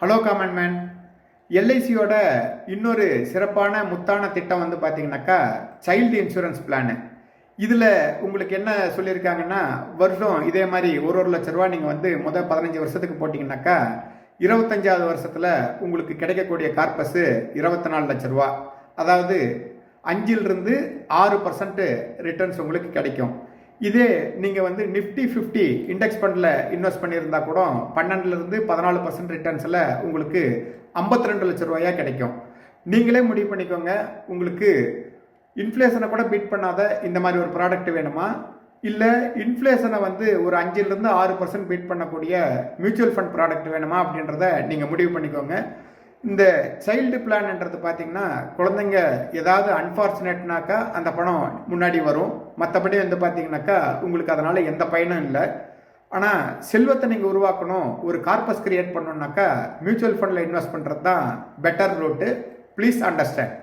Hello common man. எல்ஐசியோட இன்னொரு சிறப்பான முத்தான திட்டம் வந்து பார்த்தீங்கன்னாக்கா சைல்டு இன்சூரன்ஸ் பிளானு. இதில் உங்களுக்கு என்ன சொல்லியிருக்காங்கன்னா, வருஷம் இதே மாதிரி ஒரு லட்ச ரூபா நீங்கள் வந்து முதல் 15 வருஷத்துக்கு போட்டிங்கனாக்கா 25வது வருஷத்தில் உங்களுக்கு கிடைக்கக்கூடிய கார்பஸு 24 லட்ச ரூபா. அதாவது 5லிருந்து 6% ரிட்டர்ன்ஸ் உங்களுக்கு கிடைக்கும். இதே நீங்கள் வந்து நிஃப்டி 50 இண்டெக்ஸ் ஃபண்டில் இன்வெஸ்ட் பண்ணியிருந்தா கூட 12லிருந்து 14% ரிட்டர்ன்ஸில் உங்களுக்கு 52 லட்ச ரூபாயா கிடைக்கும். நீங்களே முடிவு பண்ணிக்கோங்க, உங்களுக்கு இன்ஃப்ளேஷனை கூட பீட் பண்ணாத இந்த மாதிரி ஒரு ப்ராடக்ட் வேணுமா, இல்லை இன்ஃப்ளேஷனை வந்து ஒரு 5லிருந்து 6% பீட் பண்ணக்கூடிய மியூச்சுவல் ஃபண்ட் ப்ராடக்ட் வேணுமா அப்படின்றத நீங்கள் முடிவு பண்ணிக்கோங்க. இந்த சைல்டு பிளான்ன்றது பார்த்தீங்கன்னா, குழந்தைங்க ஏதாவது அன்ஃபார்ச்சுனேட்னாக்கா அந்த பணம் முன்னாடி வரும். மற்றபடி வந்து பார்த்தீங்கன்னாக்கா உங்களுக்கு அதனால் எந்த பயனும் இல்லை. ஆனால் செல்வத்தை நீங்கள் உருவாக்கணும், ஒரு கார்பஸ் கிரியேட் பண்ணணுன்னாக்கா மியூச்சுவல் ஃபண்டில் இன்வெஸ்ட் பண்ணுறது தான் பெட்டர் ரூட்டு. Please understand.